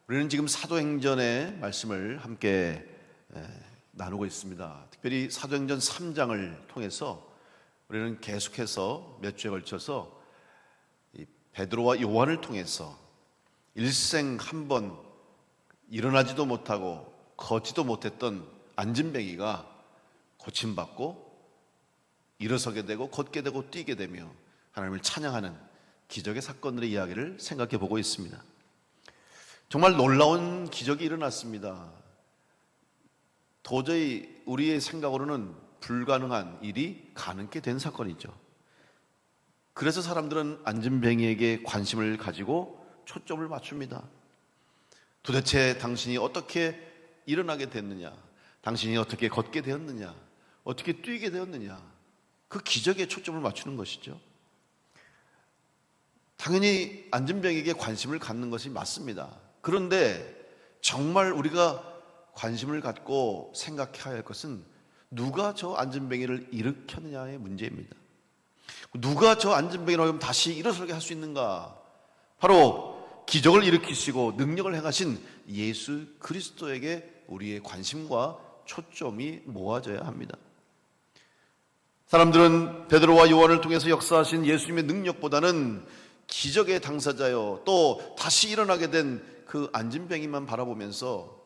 우리는 지금 사도행전의 말씀을 함께 나누고 있습니다. 특별히 사도행전 3장을 통해서 우리는 계속해서 몇 주에 걸쳐서 베드로와 요한을 통해서 일생 한 번 일어나지도 못하고 걷지도 못했던 안진뱅이가 고침받고 일어서게 되고 걷게 되고 뛰게 되며 하나님을 찬양하는 기적의 사건들의 이야기를 생각해 보고 있습니다. 정말 놀라운 기적이 일어났습니다. 도저히 우리의 생각으로는 불가능한 일이 가능케 된 사건이죠. 그래서 사람들은 안진뱅이에게 관심을 가지고 초점을 맞춥니다. 도대체 당신이 어떻게 일어나게 됐느냐? 당신이 어떻게 걷게 되었느냐? 어떻게 뛰게 되었느냐? 그 기적에 초점을 맞추는 것이죠. 당연히 안진뱅이에게 관심을 갖는 것이 맞습니다. 그런데 정말 우리가 관심을 갖고 생각해야 할 것은 누가 저 안진뱅이를 일으켰느냐의 문제입니다. 누가 저 안진뱅이를 다시 일어서게 할 수 있는가? 바로 기적을 일으키시고 능력을 행하신 예수 그리스도에게 우리의 관심과 초점이 모아져야 합니다. 사람들은 베드로와 요한을 통해서 역사하신 예수님의 능력보다는 기적의 당사자요, 또 다시 일어나게 된 그 안진뱅이만 바라보면서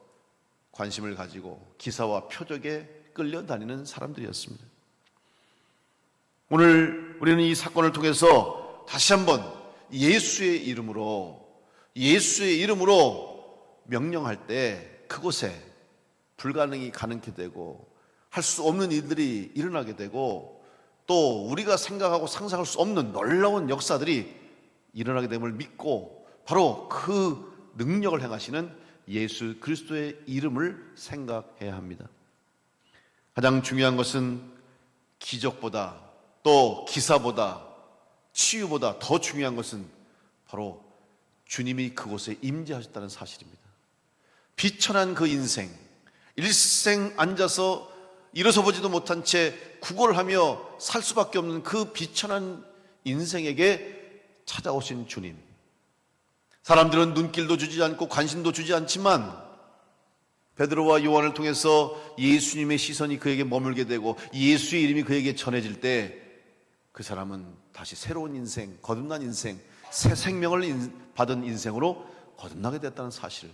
관심을 가지고 기사와 표적에 끌려다니는 사람들이었습니다. 오늘 우리는 이 사건을 통해서 다시 한번 예수의 이름으로 명령할 때 그곳에 불가능이 가능케 되고 할 수 없는 일들이 일어나게 되고 또 우리가 생각하고 상상할 수 없는 놀라운 역사들이 일어나게 됨을 믿고 바로 그 능력을 행하시는 예수 그리스도의 이름을 생각해야 합니다. 가장 중요한 것은 기적보다 또 기사보다 치유보다 더 중요한 것은 바로 주님이 그곳에 임재하셨다는 사실입니다. 비천한 그 인생, 일생 앉아서 일어서 보지도 못한 채 구걸하며 살 수밖에 없는 그 비천한 인생에게 찾아오신 주님. 사람들은 눈길도 주지 않고 관심도 주지 않지만 베드로와 요한을 통해서 예수님의 시선이 그에게 머물게 되고 예수의 이름이 그에게 전해질 때 그 사람은 다시 새로운 인생, 거듭난 인생, 새 생명을 받은 인생으로 거듭나게 됐다는 사실.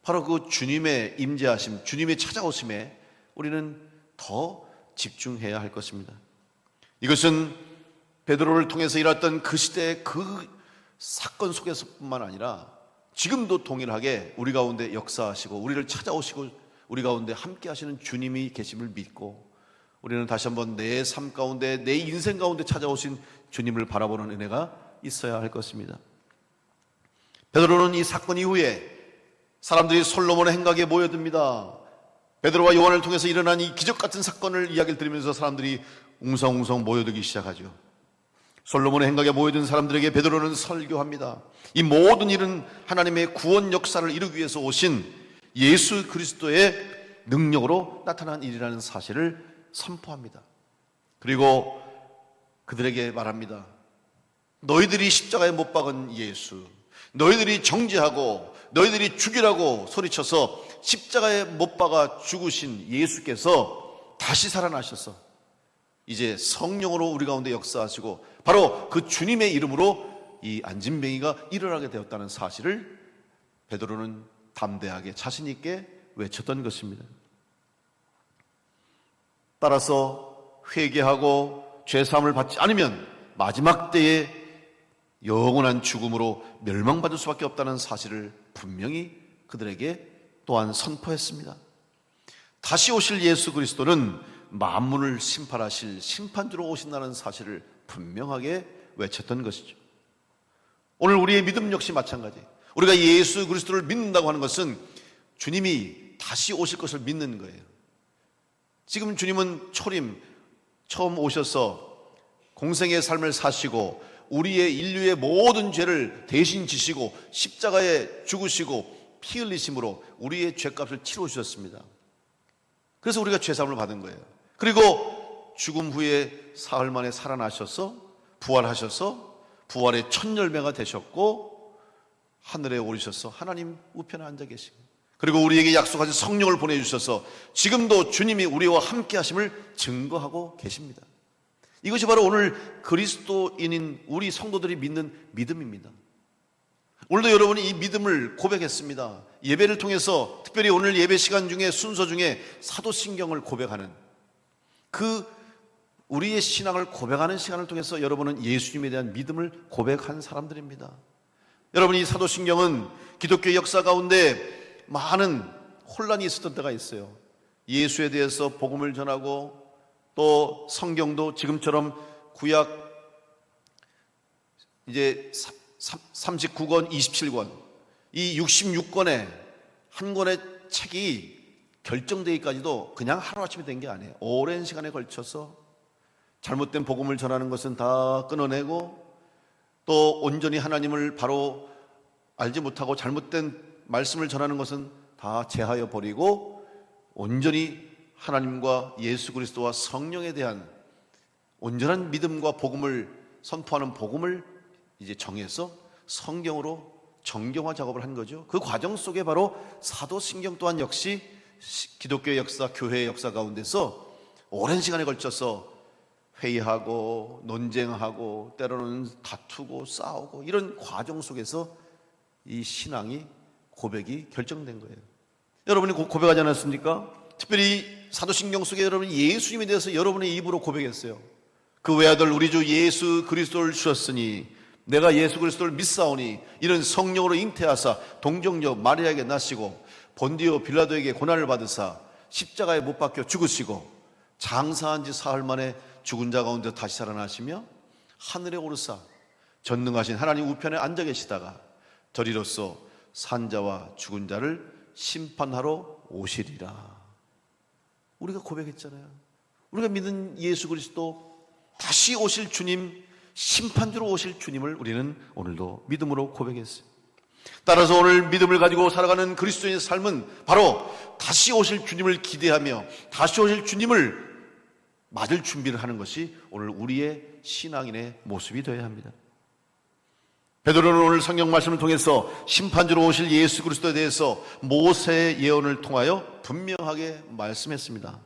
바로 그 주님의 임재하심, 주님의 찾아오심에 우리는 더 집중해야 할 것입니다. 이것은 베드로를 통해서 일어났던 그 시대의 그 사건 속에서뿐만 아니라 지금도 동일하게 우리 가운데 역사하시고 우리를 찾아오시고 우리 가운데 함께 하시는 주님이 계심을 믿고 우리는 다시 한번 내 삶 가운데 내 인생 가운데 찾아오신 주님을 바라보는 은혜가 있어야 할 것입니다. 베드로는 이 사건 이후에 사람들이 솔로몬의 행각에 모여듭니다. 베드로와 요한을 통해서 일어난 이 기적 같은 사건을 이야기를 들으면서 사람들이 웅성웅성 모여들기 시작하죠. 솔로몬의 행각에 모여든 사람들에게 베드로는 설교합니다. 이 모든 일은 하나님의 구원 역사를 이루기 위해서 오신 예수 그리스도의 능력으로 나타난 일이라는 사실을 선포합니다. 그리고 그들에게 말합니다. 너희들이 십자가에 못 박은 예수, 너희들이 정죄하고 너희들이 죽이라고 소리쳐서 십자가에 못 박아 죽으신 예수께서 다시 살아나셔서 이제 성령으로 우리 가운데 역사하시고 바로 그 주님의 이름으로 이 안진뱅이가 일어나게 되었다는 사실을 베드로는 담대하게 자신 있게 외쳤던 것입니다. 따라서 회개하고 죄사함을 받지 않으면 마지막 때에 영원한 죽음으로 멸망받을 수밖에 없다는 사실을 분명히 그들에게 또한 선포했습니다. 다시 오실 예수 그리스도는 만문을 심판하실 심판주로 오신다는 사실을 분명하게 외쳤던 것이죠. 오늘 우리의 믿음 역시 마찬가지. 우리가 예수 그리스도를 믿는다고 하는 것은 주님이 다시 오실 것을 믿는 거예요. 지금 주님은 초림 처음 오셔서 공생의 삶을 사시고 우리의 인류의 모든 죄를 대신 지시고 십자가에 죽으시고 피 흘리심으로 우리의 죄값을 치러 주셨습니다. 그래서 우리가 죄사함을 받은 거예요. 그리고 죽음 후에 사흘 만에 살아나셔서 부활하셔서 부활의 첫 열매가 되셨고 하늘에 오르셔서 하나님 우편에 앉아 계시고, 그리고 우리에게 약속하신 성령을 보내주셔서 지금도 주님이 우리와 함께 하심을 증거하고 계십니다. 이것이 바로 오늘 그리스도인인 우리 성도들이 믿는 믿음입니다. 오늘도 여러분이 이 믿음을 고백했습니다. 예배를 통해서, 특별히 오늘 예배 시간 중에, 순서 중에 사도신경을 고백하는, 그 우리의 신앙을 고백하는 시간을 통해서 여러분은 예수님에 대한 믿음을 고백한 사람들입니다. 여러분, 이 사도신경은 기독교의 역사 가운데 많은 혼란이 있었던 때가 있어요. 예수에 대해서 복음을 전하고, 또 성경도 지금처럼 구약 이제 39권, 27권, 이 66권의 한 권의 책이 결정되기까지도 그냥 하루아침에 된 게 아니에요. 오랜 시간에 걸쳐서 잘못된 복음을 전하는 것은 다 끊어내고, 또 온전히 하나님을 바로 알지 못하고 잘못된 말씀을 전하는 것은 다 제하여 버리고, 온전히 하나님과 예수 그리스도와 성령에 대한 온전한 믿음과 복음을 선포하는 복음을 이제 정해서 성경으로 정경화 작업을 한 거죠. 그 과정 속에 바로 사도신경 또한 역시 기독교의 역사, 교회의 역사 가운데서 오랜 시간에 걸쳐서 회의하고 논쟁하고 때로는 다투고 싸우고 이런 과정 속에서 이 신앙이, 고백이 결정된 거예요. 여러분이 고백하지 않았습니까? 특별히 사도신경 속에 여러분이 예수님에 대해서 여러분의 입으로 고백했어요. 그 외아들 우리 주 예수 그리스도를 주셨으니 내가 예수 그리스도를 믿사오니 이런 성령으로 잉태하사 동정녀 마리아에게 나시고 본디오 빌라도에게 고난을 받으사 십자가에 못 박혀 죽으시고 장사한 지 사흘 만에 죽은 자 가운데 다시 살아나시며 하늘에 오르사 전능하신 하나님 우편에 앉아 계시다가 저리로서 산자와 죽은 자를 심판하러 오시리라. 우리가 고백했잖아요. 우리가 믿는 예수 그리스도, 다시 오실 주님, 심판주로 오실 주님을 우리는 오늘도 믿음으로 고백했어요. 따라서 오늘 믿음을 가지고 살아가는 그리스도인의 삶은 바로 다시 오실 주님을 기대하며 다시 오실 주님을 맞을 준비를 하는 것이 오늘 우리의 신앙인의 모습이 되어야 합니다. 베드로는 오늘 성경 말씀을 통해서 심판주로 오실 예수 그리스도에 대해서 모세의 예언을 통하여 분명하게 말씀했습니다.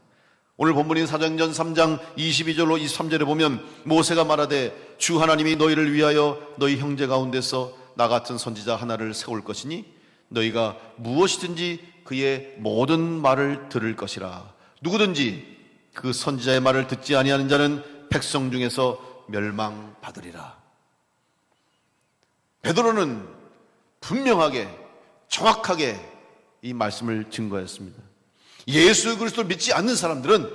오늘 본문인 사도행전 3장 22절로 23절에 보면 모세가 말하되 주 하나님이 너희를 위하여 너희 형제 가운데서 나 같은 선지자 하나를 세울 것이니 너희가 무엇이든지 그의 모든 말을 들을 것이라. 누구든지 그 선지자의 말을 듣지 아니하는 자는 백성 중에서 멸망받으리라. 베드로는 분명하게 정확하게 이 말씀을 증거했습니다. 예수 그리스도를 믿지 않는 사람들은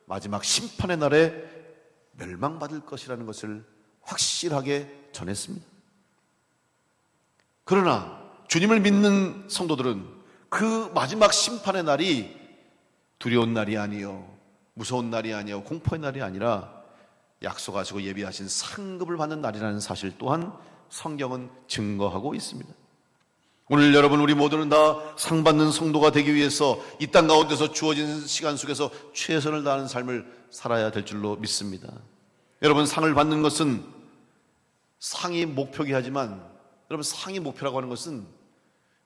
마지막 심판의 날에 멸망받을 것이라는 것을 확실하게 전했습니다. 그러나 주님을 믿는 성도들은 그 마지막 심판의 날이 두려운 날이 아니요, 무서운 날이 아니요, 공포의 날이 아니라 약속하시고 예비하신 상급을 받는 날이라는 사실 또한 성경은 증거하고 있습니다. 오늘 여러분, 우리 모두는 다 상 받는 성도가 되기 위해서 이 땅 가운데서 주어진 시간 속에서 최선을 다하는 삶을 살아야 될 줄로 믿습니다. 여러분, 상을 받는 것은 상이 목표이긴 하지만, 여러분, 상이 목표라고 하는 것은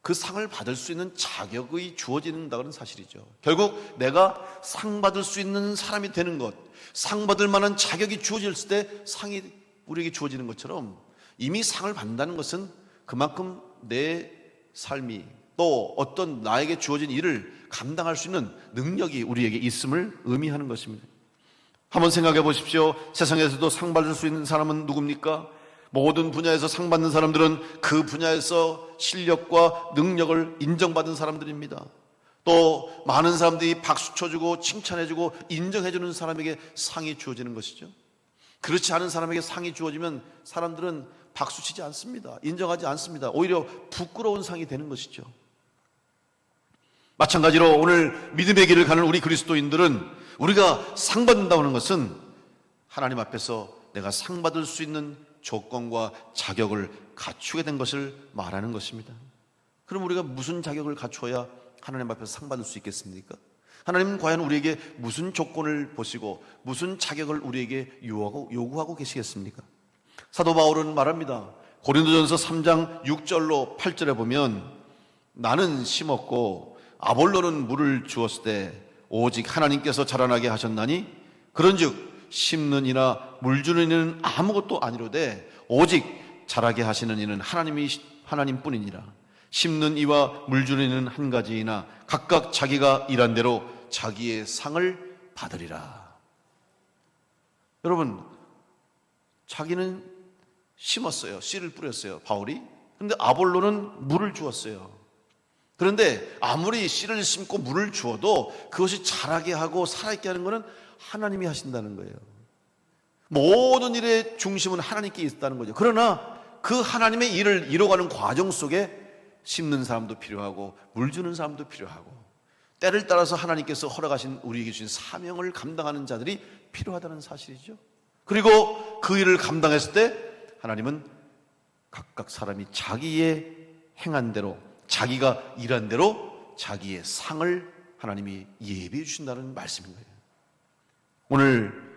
그 상을 받을 수 있는 자격이 주어진다는 사실이죠. 결국 내가 상 받을 수 있는 사람이 되는 것, 상 받을 만한 자격이 주어질 때 상이 우리에게 주어지는 것처럼 이미 상을 받는다는 것은 그만큼 내 삶이, 또 어떤 나에게 주어진 일을 감당할 수 있는 능력이 우리에게 있음을 의미하는 것입니다. 한번 생각해 보십시오. 세상에서도 상 받을 수 있는 사람은 누굽니까? 모든 분야에서 상 받는 사람들은 그 분야에서 실력과 능력을 인정받은 사람들입니다. 또 많은 사람들이 박수 쳐주고 칭찬해주고 인정해주는 사람에게 상이 주어지는 것이죠. 그렇지 않은 사람에게 상이 주어지면 사람들은 박수치지 않습니다. 인정하지 않습니다. 오히려 부끄러운 상이 되는 것이죠. 마찬가지로 오늘 믿음의 길을 가는 우리 그리스도인들은 우리가 상 받는다고 하는 것은 하나님 앞에서 내가 상 받을 수 있는 조건과 자격을 갖추게 된 것을 말하는 것입니다. 그럼 우리가 무슨 자격을 갖추어야 하나님 앞에서 상 받을 수 있겠습니까? 하나님은 과연 우리에게 무슨 조건을 보시고 무슨 자격을 우리에게 요구하고 계시겠습니까? 사도 바울은 말합니다. 고린도전서 3장 6절로 8절에 보면 나는 심었고 아볼로는 물을 주었을 때 오직 하나님께서 자라나게 하셨나니 그런즉 심는 이나 물 주는 이는 아무것도 아니로되 오직 자라게 하시는 이는 하나님뿐이니라. 심는 이와 물 주는 이는 한 가지이나 각각 자기가 일한 대로 자기의 상을 받으리라. 여러분, 자기는 심었어요. 씨를 뿌렸어요, 바울이. 그런데 아볼로는 물을 주었어요. 그런데 아무리 씨를 심고 물을 주어도 그것이 자라게 하고 살아있게 하는 것은 하나님이 하신다는 거예요. 모든 일의 중심은 하나님께 있다는 거죠. 그러나 그 하나님의 일을 이뤄가는 과정 속에 심는 사람도 필요하고 물 주는 사람도 필요하고 때를 따라서 하나님께서 허락하신 우리에게 주신 사명을 감당하는 자들이 필요하다는 사실이죠. 그리고 그 일을 감당했을 때 하나님은 각각 사람이 자기의 행한 대로, 자기가 일한 대로 자기의 상을 하나님이 예비해 주신다는 말씀인 거예요. 오늘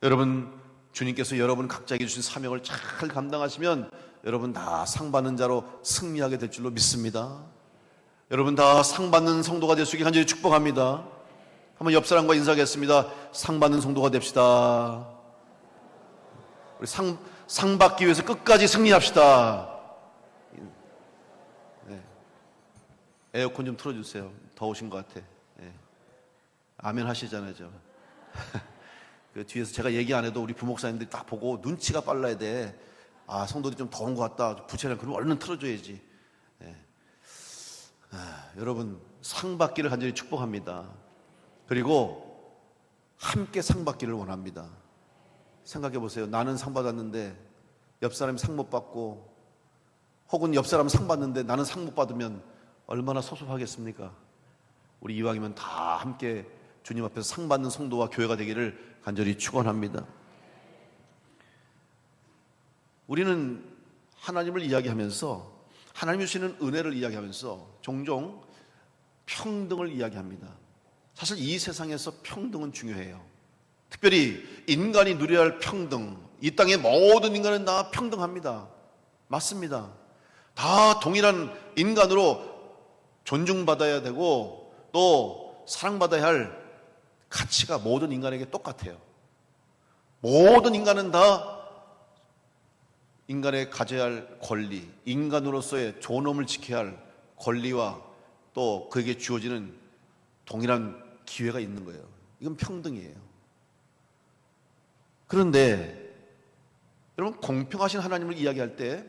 여러분, 주님께서 여러분 각자에게 주신 사명을 잘 감당하시면 여러분 다 상 받는 자로 승리하게 될 줄로 믿습니다. 여러분 다 상 받는 성도가 될 수 있게 간절히 축복합니다. 한번 옆 사람과 인사하겠습니다. 상 받는 성도가 됩시다. 우리 상 받기 위해서 끝까지 승리합시다. 네. 에어컨 좀 틀어주세요. 더우신 것 같아. 네. 아멘 하시잖아요. 그 뒤에서 제가 얘기 안 해도 우리 부목사님들이 딱 보고 눈치가 빨라야 돼. 아, 성도들이 좀 더운 것 같다. 부채를 그럼 얼른 틀어줘야지. 네. 여러분 상 받기를 간절히 축복합니다. 그리고 함께 상 받기를 원합니다. 생각해 보세요. 나는 상 받았는데 옆 사람이 상 못 받고, 혹은 옆 사람 상 받는데 나는 상 못 받으면 얼마나 섭섭하겠습니까? 우리 이왕이면 다 함께 주님 앞에서 상 받는 성도와 교회가 되기를 간절히 축원합니다. 우리는 하나님을 이야기하면서, 하나님이 주시는 은혜를 이야기하면서 종종 평등을 이야기합니다. 사실 이 세상에서 평등은 중요해요. 특별히 인간이 누려야 할 평등, 이 땅의 모든 인간은 다 평등합니다. 맞습니다. 다 동일한 인간으로 존중받아야 되고 또 사랑받아야 할 가치가 모든 인간에게 똑같아요. 모든 인간은 다 인간의 가져야 할 권리, 인간으로서의 존엄을 지켜야 할 권리와 또 그에게 주어지는 동일한 기회가 있는 거예요. 이건 평등이에요. 그런데 여러분, 공평하신 하나님을 이야기할 때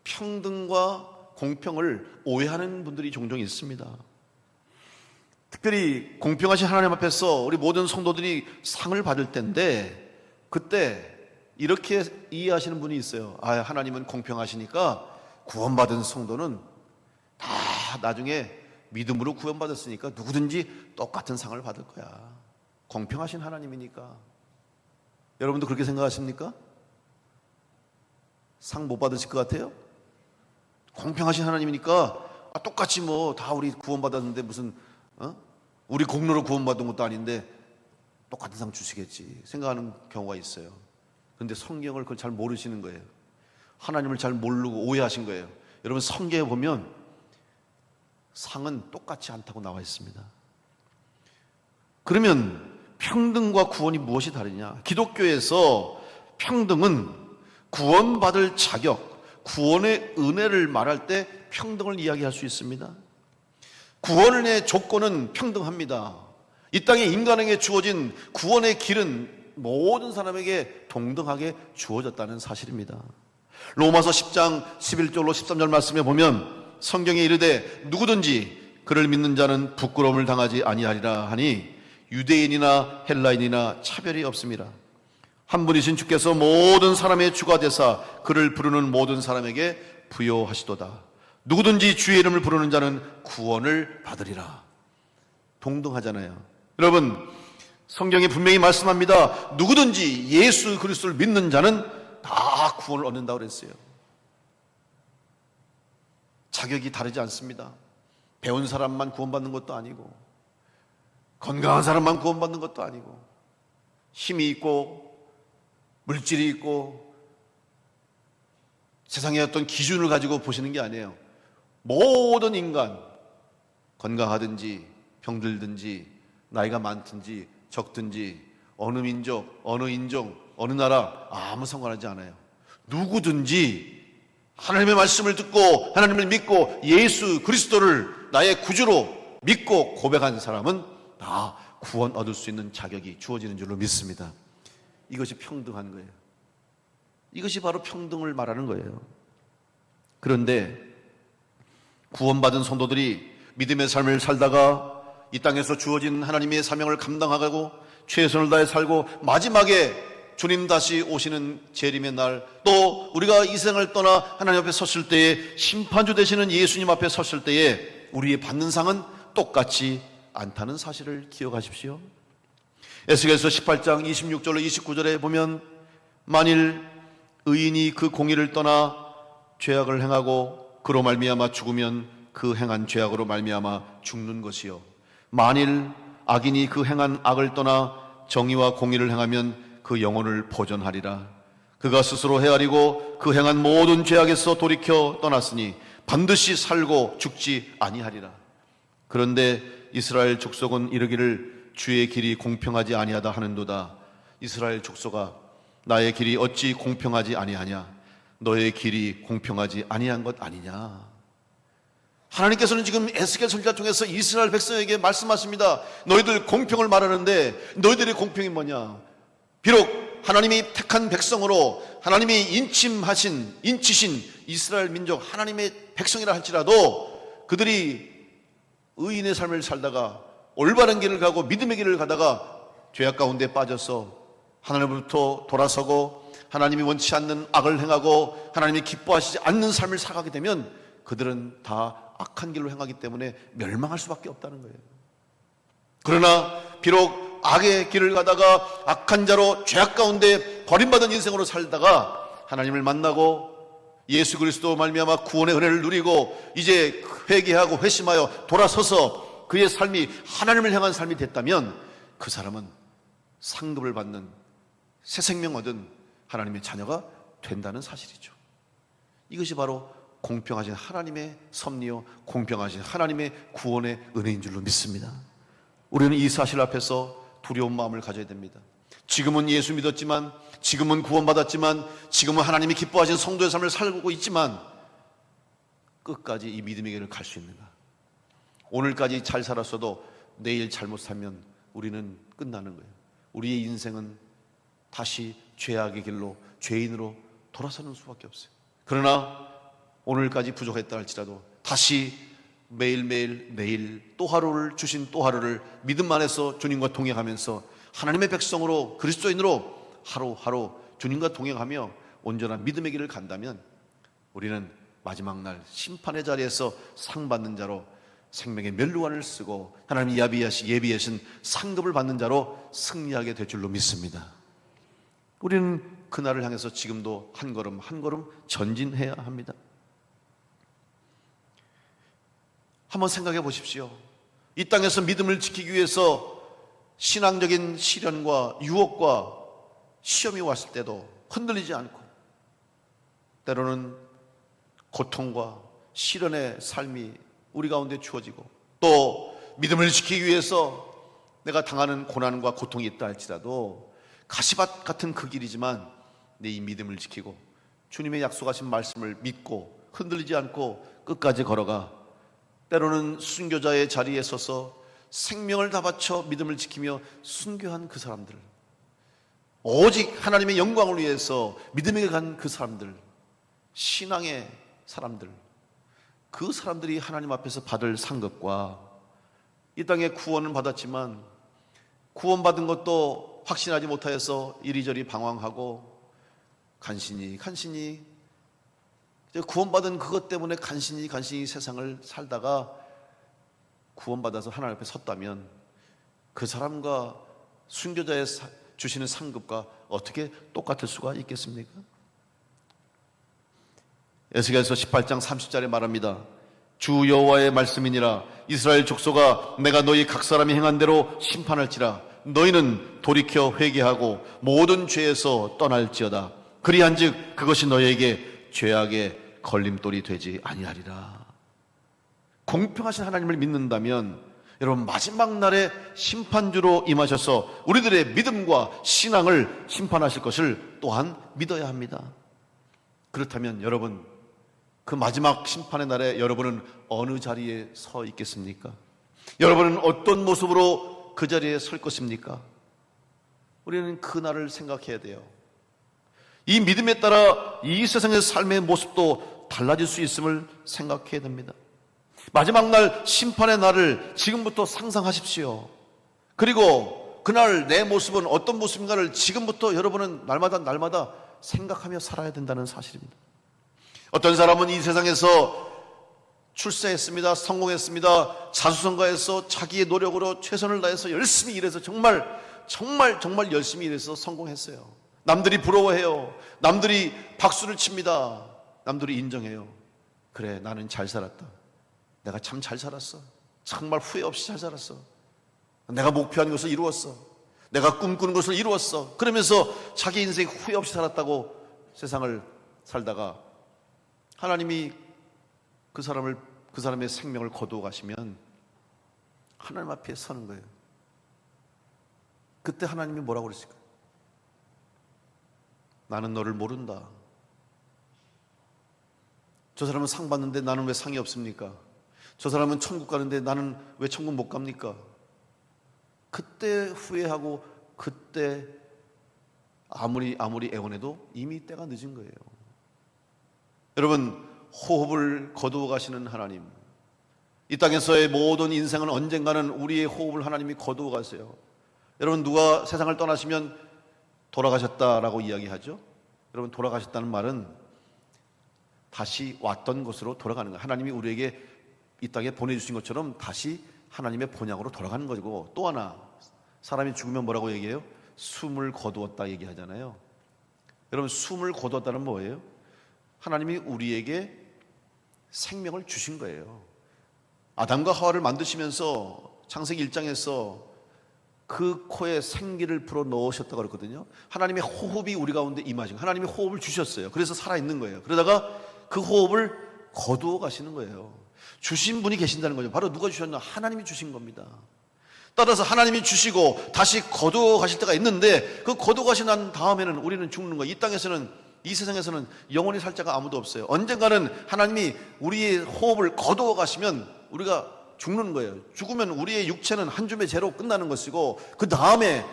평등과 공평을 오해하는 분들이 종종 있습니다. 특별히 공평하신 하나님 앞에서 우리 모든 성도들이 상을 받을 때인데, 그때 이렇게 이해하시는 분이 있어요. 아, 하나님은 공평하시니까 구원받은 성도는 다 나중에 믿음으로 구원받았으니까 누구든지 똑같은 상을 받을 거야. 공평하신 하나님이니까. 여러분도 그렇게 생각하십니까? 상 못 받으실 것 같아요? 공평하신 하나님이니까 똑같이 뭐 다 우리 구원받았는데 무슨 우리 공로로 구원받은 것도 아닌데 똑같은 상 주시겠지 생각하는 경우가 있어요. 그런데 성경을 그걸 잘 모르시는 거예요. 하나님을 잘 모르고 오해하신 거예요. 여러분, 성경에 보면 상은 똑같지 않다고 나와 있습니다. 그러면 평등과 구원이 무엇이 다르냐? 기독교에서 평등은 구원받을 자격, 구원의 은혜를 말할 때 평등을 이야기할 수 있습니다. 구원의 조건은 평등합니다. 이 땅에 인간에게 주어진 구원의 길은 모든 사람에게 동등하게 주어졌다는 사실입니다. 로마서 10장 11절로 13절 말씀에 보면 성경에 이르되 누구든지 그를 믿는 자는 부끄러움을 당하지 아니하리라 하니 유대인이나 헬라인이나 차별이 없습니다. 한 분이신 주께서 모든 사람의 주가 되사 그를 부르는 모든 사람에게 부요하시도다. 누구든지 주의 이름을 부르는 자는 구원을 받으리라. 동등하잖아요. 여러분, 성경이 분명히 말씀합니다. 누구든지 예수 그리스도를 믿는 자는 다 구원을 얻는다고 그랬어요. 자격이 다르지 않습니다. 배운 사람만 구원받는 것도 아니고 건강한 사람만 구원받는 것도 아니고 힘이 있고 물질이 있고 세상의 어떤 기준을 가지고 보시는 게 아니에요. 모든 인간, 건강하든지 병들든지 나이가 많든지 적든지 어느 민족, 어느 인종, 어느 나라 아무 상관하지 않아요. 누구든지 하나님의 말씀을 듣고 하나님을 믿고 예수 그리스도를 나의 구주로 믿고 고백한 사람은 다 구원 얻을 수 있는 자격이 주어지는 줄로 믿습니다. 이것이 평등한 거예요. 이것이 바로 평등을 말하는 거예요. 그런데 구원받은 성도들이 믿음의 삶을 살다가 이 땅에서 주어진 하나님의 사명을 감당하고 최선을 다해 살고 마지막에 주님 다시 오시는 재림의 날, 또 우리가 이 세상을 떠나 하나님 앞에 섰을 때에 심판주 되시는 예수님 앞에 섰을 때에 우리의 받는 상은 똑같지 않다는 사실을 기억하십시오. 에스겔서 18장 26절로 29절에 보면 만일 의인이 그 공의를 떠나 죄악을 행하고 그로 말미암아 죽으면 그 행한 죄악으로 말미암아 죽는 것이요, 만일 악인이 그 행한 악을 떠나 정의와 공의를 행하면 그 영혼을 보존하리라. 그가 스스로 헤아리고 그 행한 모든 죄악에서 돌이켜 떠났으니 반드시 살고 죽지 아니하리라. 그런데 이스라엘 족속은 이르기를 주의 길이 공평하지 아니하다 하는도다. 이스라엘 족속아, 나의 길이 어찌 공평하지 아니하냐? 너의 길이 공평하지 아니한 것 아니냐? 하나님께서는 지금 에스겔 선지자 통해서 이스라엘 백성에게 말씀하십니다. 너희들 공평을 말하는데 너희들의 공평이 뭐냐? 비록 하나님이 택한 백성으로 하나님이 인치신 이스라엘 민족 하나님의 백성이라 할지라도 그들이 의인의 삶을 살다가 올바른 길을 가고 믿음의 길을 가다가 죄악 가운데 빠져서 하나님으로부터 돌아서고 하나님이 원치 않는 악을 행하고 하나님이 기뻐하시지 않는 삶을 살아가게 되면 그들은 다 악한 길로 행하기 때문에 멸망할 수밖에 없다는 거예요. 그러나 비록 악의 길을 가다가 악한 자로 죄악 가운데 버림받은 인생으로 살다가 하나님을 만나고 예수 그리스도 말미암아 구원의 은혜를 누리고 이제 회개하고 회심하여 돌아서서 그의 삶이 하나님을 향한 삶이 됐다면 그 사람은 상급을 받는 새 생명 얻은 하나님의 자녀가 된다는 사실이죠. 이것이 바로 공평하신 하나님의 섭리요, 공평하신 하나님의 구원의 은혜인 줄로 믿습니다. 우리는 이 사실 앞에서 두려운 마음을 가져야 됩니다. 지금은 예수 믿었지만, 지금은 구원받았지만, 지금은 하나님이 기뻐하신 성도의 삶을 살고 있지만 끝까지 이 믿음의 길을 갈 수 있는가? 오늘까지 잘 살았어도 내일 잘못 살면 우리는 끝나는 거예요. 우리의 인생은 다시 죄악의 길로, 죄인으로 돌아서는 수밖에 없어요. 그러나 오늘까지 부족했다 할지라도 다시 매일매일 내일 또 하루를 주신 또 하루를 믿음 안에서 주님과 동행하면서 하나님의 백성으로 그리스도인으로 하루하루 주님과 동행하며 온전한 믿음의 길을 간다면 우리는 마지막 날 심판의 자리에서 상 받는 자로 생명의 멸류관을 쓰고 하나님이 예비하신 상급을 받는 자로 승리하게 될 줄로 믿습니다. 우리는 그날을 향해서 지금도 한 걸음 한 걸음 전진해야 합니다. 한번 생각해 보십시오. 이 땅에서 믿음을 지키기 위해서 신앙적인 시련과 유혹과 시험이 왔을 때도 흔들리지 않고 때로는 고통과 시련의 삶이 우리 가운데 주어지고 또 믿음을 지키기 위해서 내가 당하는 고난과 고통이 있다 할지라도 가시밭 같은 그 길이지만 내 이 믿음을 지키고 주님의 약속하신 말씀을 믿고 흔들리지 않고 끝까지 걸어가 때로는 순교자의 자리에 서서 생명을 다 바쳐 믿음을 지키며 순교한 그 사람들, 오직 하나님의 영광을 위해서 믿음에 간 그 사람들, 신앙의 사람들, 그 사람들이 하나님 앞에서 받을 상급과 이 땅에 구원을 받았지만 구원받은 것도 확신하지 못하여서 이리저리 방황하고 간신히 구원받은 그것 때문에 간신히 세상을 살다가 구원받아서 하나님 앞에 섰다면 그 사람과 순교자의 주시는 상급과 어떻게 똑같을 수가 있겠습니까? 에스겔서 18장 30절에 말합니다. 주 여호와의 말씀이니라. 이스라엘 족속아, 내가 너희 각 사람이 행한 대로 심판할지라. 너희는 돌이켜 회개하고 모든 죄에서 떠날지어다. 그리한즉 그것이 너희에게 죄악의 걸림돌이 되지 아니하리라. 공평하신 하나님을 믿는다면 여러분, 마지막 날에 심판주로 임하셔서 우리들의 믿음과 신앙을 심판하실 것을 또한 믿어야 합니다. 그렇다면 여러분, 그 마지막 심판의 날에 여러분은 어느 자리에 서 있겠습니까? 여러분은 어떤 모습으로 그 자리에 설 것입니까? 우리는 그 날을 생각해야 돼요. 이 믿음에 따라 이 세상의 삶의 모습도 달라질 수 있음을 생각해야 됩니다. 마지막 날 심판의 날을 지금부터 상상하십시오. 그리고 그날 내 모습은 어떤 모습인가를 지금부터 여러분은 날마다 생각하며 살아야 된다는 사실입니다. 어떤 사람은 이 세상에서 출세했습니다. 성공했습니다. 자수성가해서 자기의 노력으로 최선을 다해서 열심히 일해서 정말 열심히 일해서 성공했어요. 남들이 부러워해요. 남들이 박수를 칩니다. 남들이 인정해요. 그래, 나는 잘 살았다. 내가 참 잘 살았어. 정말 후회 없이 잘 살았어. 내가 목표한 것을 이루었어. 내가 꿈꾸는 것을 이루었어. 그러면서 자기 인생 후회 없이 살았다고 세상을 살다가 하나님이 그 사람의 생명을 거두어 가시면 하나님 앞에 서는 거예요. 그때 하나님이 뭐라고 그랬을까요? 나는 너를 모른다. 저 사람은 상 받는데 나는 왜 상이 없습니까? 저 사람은 천국 가는데 나는 왜 천국 못 갑니까? 그때 후회하고 그때 아무리 애원해도 이미 때가 늦은 거예요. 여러분, 호흡을 거두어 가시는 하나님, 이 땅에서의 모든 인생은 언젠가는 우리의 호흡을 하나님이 거두어 가세요. 여러분, 누가 세상을 떠나시면 돌아가셨다라고 이야기하죠. 여러분, 돌아가셨다는 말은 다시 왔던 곳으로 돌아가는 거예요. 하나님이 우리에게 이 땅에 보내주신 것처럼 다시 하나님의 본향으로 돌아가는 거고, 또 하나, 사람이 죽으면 뭐라고 얘기해요? 숨을 거두었다 얘기하잖아요. 여러분, 숨을 거두었다는 뭐예요? 하나님이 우리에게 생명을 주신 거예요. 아담과 하와를 만드시면서 창세기 1장에서 그 코에 생기를 불어 넣으셨다고 그랬거든요. 하나님의 호흡이 우리 가운데 임하신 거예요. 하나님이 호흡을 주셨어요. 그래서 살아있는 거예요. 그러다가 그 호흡을 거두어 가시는 거예요. 주신 분이 계신다는 거죠. 바로 누가 주셨나? 하나님이 주신 겁니다. 따라서 하나님이 주시고 다시 거두어 가실 때가 있는데, 그 거두어 가신 난 다음에는 우리는 죽는 거예요. 이 땅에서는, 이 세상에서는 영원히 살 자가 아무도 없어요. 언젠가는 하나님이 우리의 호흡을 거두어 가시면 우리가 죽는 거예요. 죽으면 우리의 육체는 한 줌의 죄로 끝나는 것이고, 그 다음에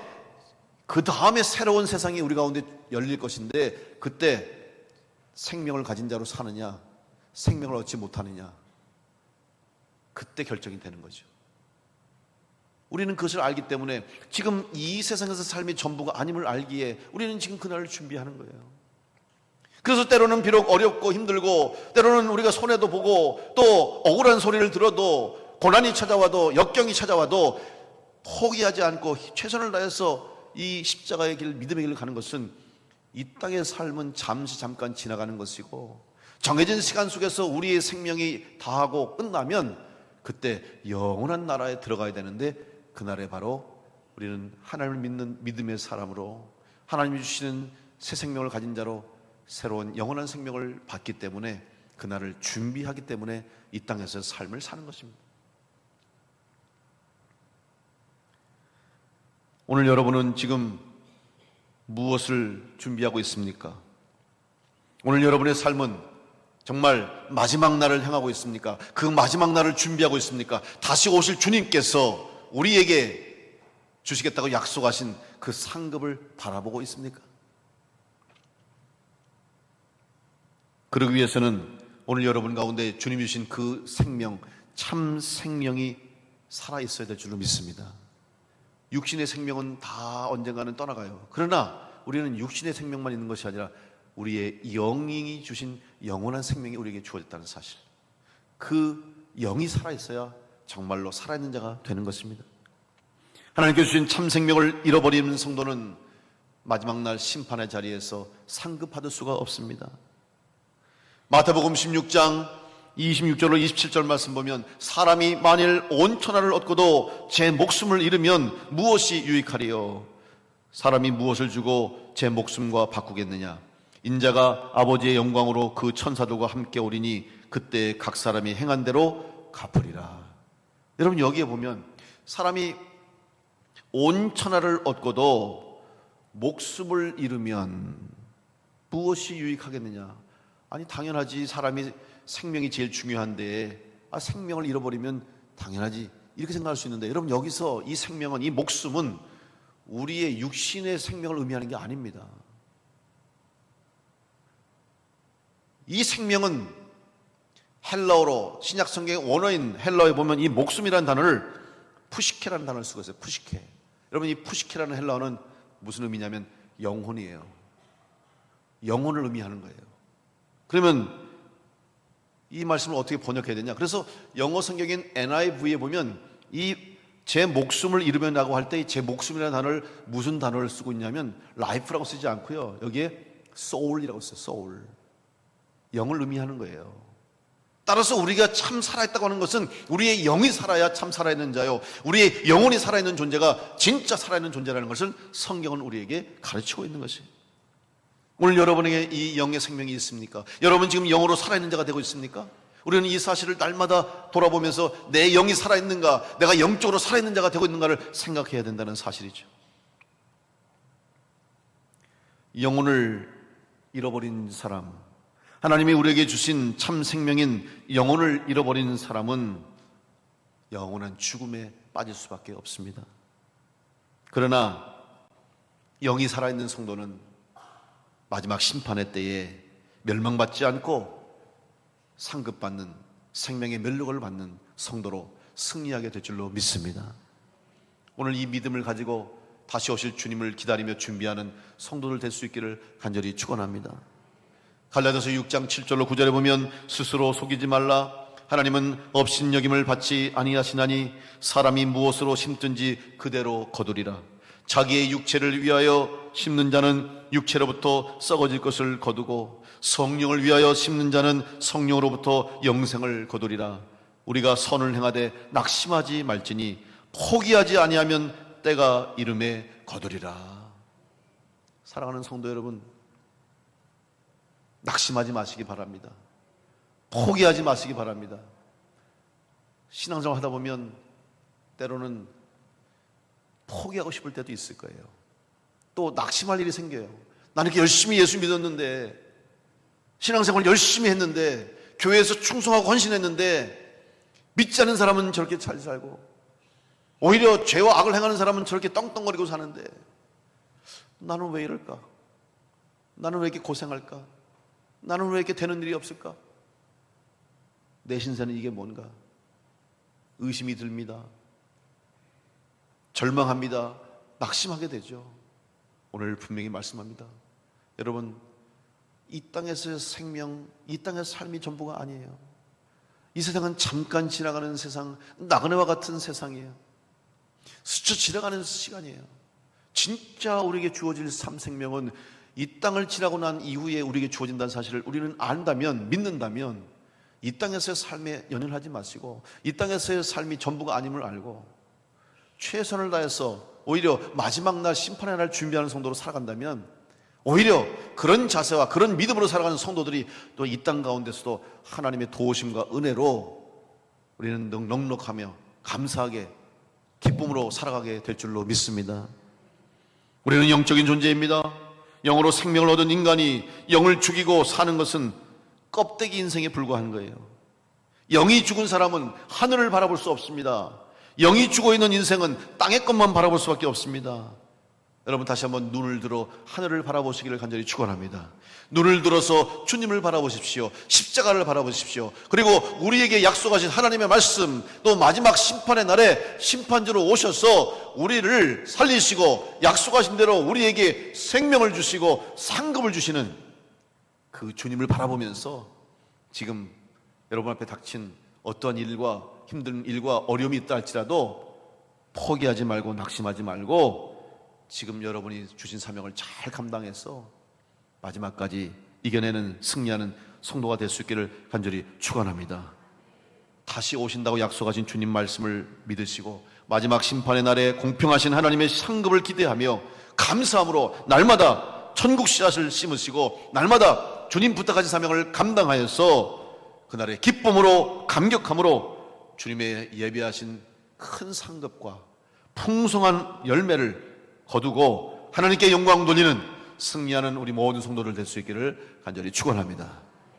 새로운 세상이 우리 가운데 열릴 것인데, 그때 생명을 가진 자로 사느냐, 생명을 얻지 못하느냐, 그때 결정이 되는 거죠. 우리는 그것을 알기 때문에 지금 이 세상에서 삶이 전부가 아님을 알기에 우리는 지금 그날을 준비하는 거예요. 그래서 때로는 비록 어렵고 힘들고, 때로는 우리가 손해도 보고, 또 억울한 소리를 들어도, 고난이 찾아와도, 역경이 찾아와도 포기하지 않고 최선을 다해서 이 십자가의 길, 믿음의 길을 가는 것은 이 땅의 삶은 잠깐 지나가는 것이고, 정해진 시간 속에서 우리의 생명이 다하고 끝나면 그때 영원한 나라에 들어가야 되는데, 그날에 바로 우리는 하나님을 믿는 믿음의 사람으로, 하나님이 주시는 새 생명을 가진 자로 새로운 영원한 생명을 받기 때문에, 그날을 준비하기 때문에 이 땅에서 삶을 사는 것입니다. 오늘 여러분은 지금 무엇을 준비하고 있습니까? 오늘 여러분의 삶은 정말 마지막 날을 향하고 있습니까? 그 마지막 날을 준비하고 있습니까? 다시 오실 주님께서 우리에게 주시겠다고 약속하신 그 상급을 바라보고 있습니까? 그러기 위해서는 오늘 여러분 가운데 주님이 주신 그 생명, 참 생명이 살아있어야 될 줄로 믿습니다. 육신의 생명은 다 언젠가는 떠나가요. 그러나 우리는 육신의 생명만 있는 것이 아니라 우리의 영이 주신 영원한 생명이 우리에게 주어졌다는 사실, 그 영이 살아있어야 정말로 살아있는 자가 되는 것입니다. 하나님께서 주신 참 생명을 잃어버리는 성도는 마지막 날 심판의 자리에서 상급받을 수가 없습니다. 마태복음 16장 26절로 27절 말씀 보면, 사람이 만일 온 천하를 얻고도 제 목숨을 잃으면 무엇이 유익하리요? 사람이 무엇을 주고 제 목숨과 바꾸겠느냐? 인자가 아버지의 영광으로 그 천사들과 함께 오리니 그때 각 사람이 행한 대로 갚으리라. 여러분, 여기에 보면 사람이 온 천하를 얻고도 목숨을 잃으면 무엇이 유익하겠느냐? 아니, 당연하지. 사람이 생명이 제일 중요한데 생명을 잃어버리면 당연하지, 이렇게 생각할 수 있는데, 여러분, 여기서 이 생명은, 이 목숨은 우리의 육신의 생명을 의미하는 게 아닙니다. 이 생명은 헬라어로, 신약 성경의 원어인 헬라어에 보면 이 목숨이라는 단어를 푸시케라는 단어를 쓰고 있어요. 푸시케. 여러분, 이 푸시케라는 헬라어는 무슨 의미냐면 영혼이에요. 영혼을 의미하는 거예요. 그러면 이 말씀을 어떻게 번역해야 되냐? 그래서 영어 성경인 NIV에 보면 이 제 목숨을 잃으면라고 할 때 제 목숨이라는 단어를 무슨 단어를 쓰고 있냐면 life라고 쓰지 않고요, 여기에 soul이라고 써요. soul. 영을 의미하는 거예요. 따라서 우리가 참 살아있다고 하는 것은 우리의 영이 살아야 참 살아있는 자요, 우리의 영혼이 살아있는 존재가 진짜 살아있는 존재라는 것을 성경은 우리에게 가르치고 있는 것이에요. 오늘 여러분에게 이 영의 생명이 있습니까? 여러분 지금 영으로 살아있는 자가 되고 있습니까? 우리는 이 사실을 날마다 돌아보면서 내 영이 살아있는가, 내가 영적으로 살아있는 자가 되고 있는가를 생각해야 된다는 사실이죠. 영혼을 잃어버린 사람, 하나님이 우리에게 주신 참 생명인 영혼을 잃어버린 사람은 영원한 죽음에 빠질 수밖에 없습니다. 그러나 영이 살아있는 성도는 마지막 심판의 때에 멸망받지 않고 상급받는, 생명의 면류관을 받는 성도로 승리하게 될 줄로 믿습니다. 오늘 이 믿음을 가지고 다시 오실 주님을 기다리며 준비하는 성도들 될 수 있기를 간절히 축원합니다. 갈라디아서 6장 7절로 9절에 보면 스스로 속이지 말라. 하나님은 업신여김을 받지 아니하시나니 사람이 무엇으로 심든지 그대로 거두리라. 자기의 육체를 위하여 심는 자는 육체로부터 썩어질 것을 거두고 성령을 위하여 심는 자는 성령으로부터 영생을 거두리라. 우리가 선을 행하되 낙심하지 말지니 포기하지 아니하면 때가 이름에 거두리라. 사랑하는 성도 여러분, 낙심하지 마시기 바랍니다. 포기하지 마시기 바랍니다. 신앙생활 하다 보면 때로는 포기하고 싶을 때도 있을 거예요. 또 낙심할 일이 생겨요. 나는 이렇게 열심히 예수 믿었는데, 신앙생활 열심히 했는데, 교회에서 충성하고 헌신했는데, 믿지 않는 사람은 저렇게 잘 살고, 오히려 죄와 악을 행하는 사람은 저렇게 떵떵거리고 사는데, 나는 왜 이럴까? 나는 왜 이렇게 고생할까? 나는 왜 이렇게 되는 일이 없을까? 내 신세는 이게 뭔가? 의심이 듭니다. 절망합니다. 낙심하게 되죠. 오늘 분명히 말씀합니다. 여러분, 이 땅에서의 생명, 이 땅의 삶이 전부가 아니에요. 이 세상은 잠깐 지나가는 세상, 나그네와 같은 세상이에요. 스쳐 지나가는 시간이에요. 진짜 우리에게 주어질 삶 생명은 이 땅을 지나고 난 이후에 우리에게 주어진다는 사실을 우리는 안다면, 믿는다면 이 땅에서의 삶에 연연하지 마시고 이 땅에서의 삶이 전부가 아님을 알고 최선을 다해서 오히려 마지막 날 심판의 날 준비하는 성도로 살아간다면, 오히려 그런 자세와 그런 믿음으로 살아가는 성도들이 또 이 땅 가운데서도 하나님의 도우심과 은혜로 우리는 넉넉하며 감사하게 기쁨으로 살아가게 될 줄로 믿습니다. 우리는 영적인 존재입니다. 영으로 생명을 얻은 인간이 영을 죽이고 사는 것은 껍데기 인생에 불과한 거예요. 영이 죽은 사람은 하늘을 바라볼 수 없습니다. 영이 죽어 있는 인생은 땅의 것만 바라볼 수밖에 없습니다. 여러분, 다시 한번 눈을 들어 하늘을 바라보시기를 간절히 축원합니다. 눈을 들어서 주님을 바라보십시오. 십자가를 바라보십시오. 그리고 우리에게 약속하신 하나님의 말씀, 또 마지막 심판의 날에 심판주로 오셔서 우리를 살리시고 약속하신 대로 우리에게 생명을 주시고 상급을 주시는 그 주님을 바라보면서 지금 여러분 앞에 닥친 어떠한 일과 힘든 일과 어려움이 있다 할지라도 포기하지 말고 낙심하지 말고 지금 여러분이 주신 사명을 잘 감당해서 마지막까지 이겨내는, 승리하는 성도가 될 수 있기를 간절히 축원합니다. 다시 오신다고 약속하신 주님 말씀을 믿으시고 마지막 심판의 날에 공평하신 하나님의 상급을 기대하며 감사함으로 날마다 천국 씨앗을 심으시고 날마다 주님 부탁하신 사명을 감당하여서 그날의 기쁨으로 감격함으로 주님의 예비하신 큰 상급과 풍성한 열매를 거두고 하나님께 영광 돌리는 승리하는 우리 모든 성도들 될 수 있기를 간절히 축원합니다.